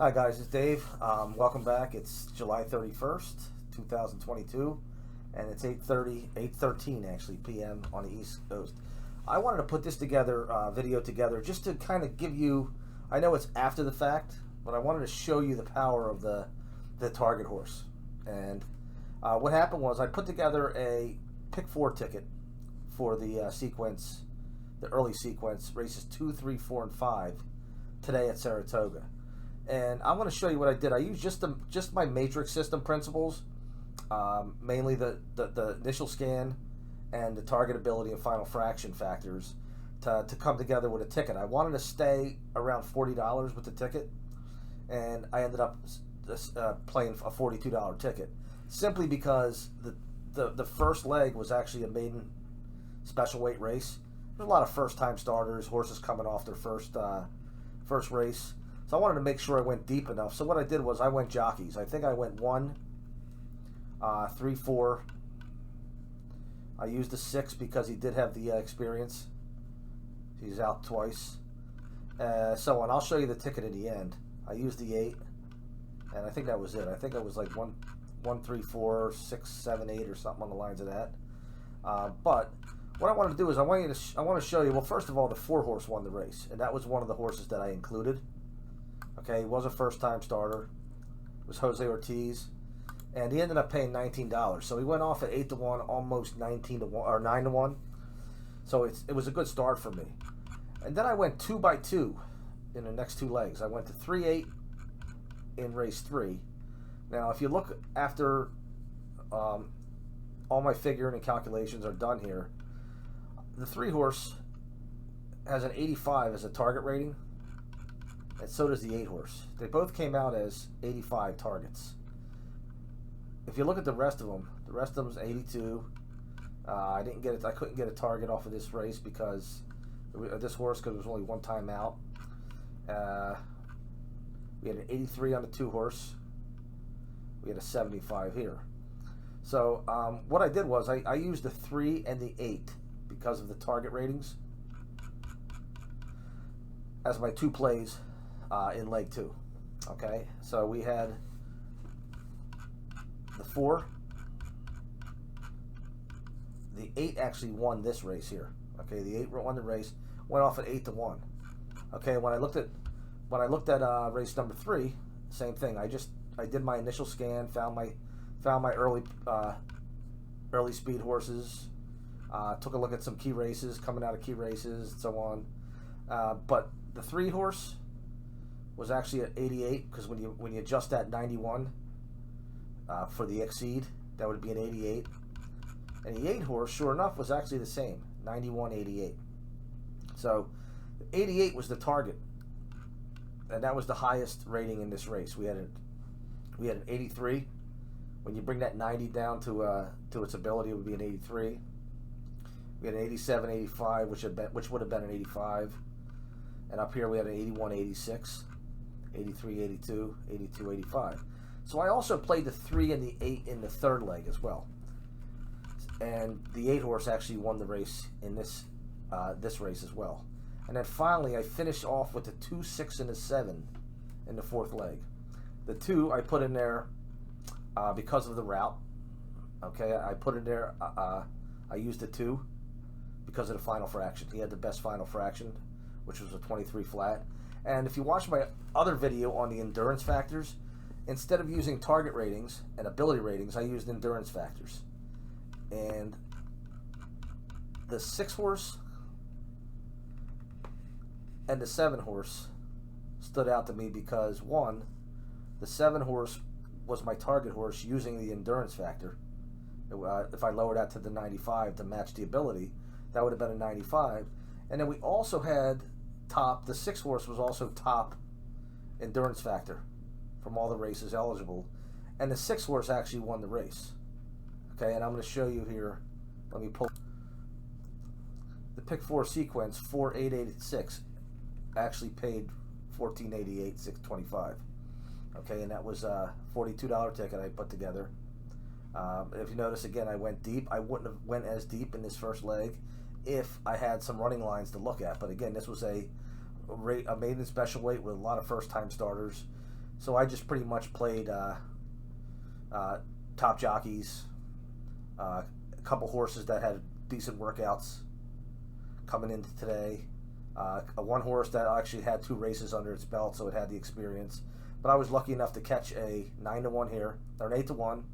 Hi guys, it's Dave. Welcome back. It's July 31st, 2022, and it's 8:13 actually p.m. on the East Coast. I wanted to put this video together, just to kind of give you, I know it's after the fact, but I wanted to show you the power of the target horse. And what happened was I put together a pick 4 ticket for the sequence, the early sequence, races 2, 3, 4, and 5 today at Saratoga. And I'm going to show you what I did. I used just my matrix system principles, mainly the initial scan and the targetability and final fraction factors to come together with a ticket. I wanted to stay around $40 with the ticket, and I ended up playing a $42 ticket, simply because the first leg was actually a maiden special weight race. There's a lot of first-time starters, horses coming off their first race. So I wanted to make sure I went deep enough. So what I did was I went jockeys. I think I went 1, 3, 4. I used the 6 because he did have the experience. He's out twice. So on. I'll show you the ticket at the end. I used the 8, and I think that was it. I think it was like 1, 3, 4, 6, 7, 8, or something on the lines of that. But what I want to do is I want to show you. Well, first of all, the 4 horse won the race, and that was one of the horses that I included. Okay, he was a first-time starter. It was Jose Ortiz, and he ended up paying $19. So he went off at 8-1, almost 19-1 or 9-1. So it was a good start for me. And then I went 2 by 2 in the next 2 legs. I went to 3-8 in race 3. Now, if you look after all my figuring and calculations are done here, the 3 horse has an 85 as a target rating. And so does the 8 horse. They both came out as 85 targets. If you look at the rest of them is 82. I couldn't get a target off of this race because this horse, because it was only one time out. We had an 83 on the 2 horse. We had a 75 here. So what I did was I used the 3 and the 8 because of the target ratings as my 2 plays in leg 2. Okay, so we had the 4. The 8 actually won this race here. Okay, the 8 won the race, went off at 8-1. Okay, when I looked at race number 3, same thing. I did my initial scan, found my early speed horses, took a look at some key races, coming out of key races, and so on. But the 3 horse was actually at 88, because when you adjust that 91 for the exceed, that would be an 88. And the 8 horse, sure enough, was actually the same, 91-88. So 88 was the target, and that was the highest rating in this race. We had an 83. When you bring that 90 down to its ability, it would be an 83. We had an 87-85, which would have been an 85. And up here we had an 81-86. 83-82, 82-85. So I also played the 3 and the 8 in the 3rd leg as well. And the 8 horse actually won the race in this race as well. And then finally I finished off with the 2, 6, and the 7 in the 4th leg. The 2 I put in there because of the route. Okay, I put it there. I used the 2 because of the final fraction. He had the best final fraction, which was a 23 flat. And if you watch my other video on the endurance factors, instead of using target ratings and ability ratings, I used endurance factors. And the 6 horse and the 7 horse stood out to me because, one, the 7 horse was my target horse using the endurance factor. If I lowered that to the 95 to match the ability, that would have been a 95. And then we also had the 6 horse was also top endurance factor from all the races eligible, and the 6 horse actually won the race. Okay, and I'm going to show you here. Let me pull the pick 4 sequence. 4, 8, 8, 6 actually paid $14.88, $6.25. Okay, and that was a $42 ticket I put together. If you notice, again, I went deep. I wouldn't have went as deep in this first leg if I had some running lines to look at. But again, this was a maiden special weight with a lot of first-time starters. So I just pretty much played top jockeys, a couple horses that had decent workouts coming into today. One horse that actually had 2 races under its belt, so it had the experience. But I was lucky enough to catch a 9-1 here, or an 8-1,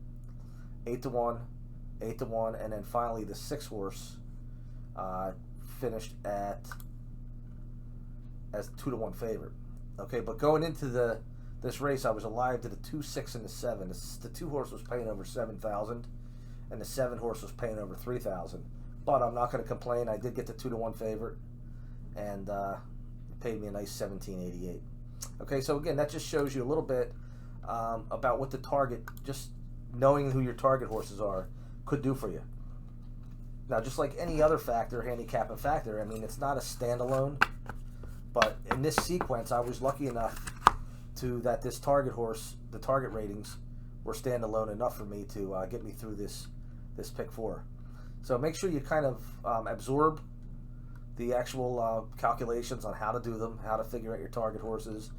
8-1, 8-1, and then finally the 6 horse finished at as 2-1 favorite. Okay, but going into this race, I was alive to the 2, 6, and the 7. The 2 horse was paying over 7,000, and the 7 horse was paying over 3,000. But I'm not going to complain. I did get the 2-1 favorite, and it paid me a nice $17.88. Okay, so again, that just shows you a little bit about what the target, just knowing who your target horses are, could do for you. Now, just like any other factor, handicap and factor, I mean, it's not a standalone, but in this sequence, I was lucky enough that this target horse, the target ratings, were standalone enough for me to get me through this pick 4. So make sure you kind of absorb the actual calculations on how to do them, how to figure out your target horses,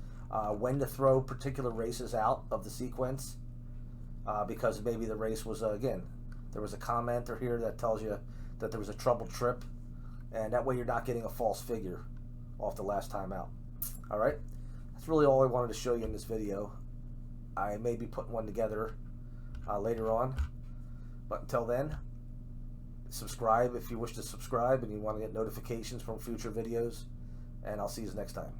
when to throw particular races out of the sequence, because maybe the race was, again, there was a commenter here that tells you that there was a troubled trip, and that way you're not getting a false figure off the last time out. All right, that's really all I wanted to show you in this video. I may be putting one together later on, but until then, subscribe if you wish to subscribe and you want to get notifications from future videos, and I'll see you next time.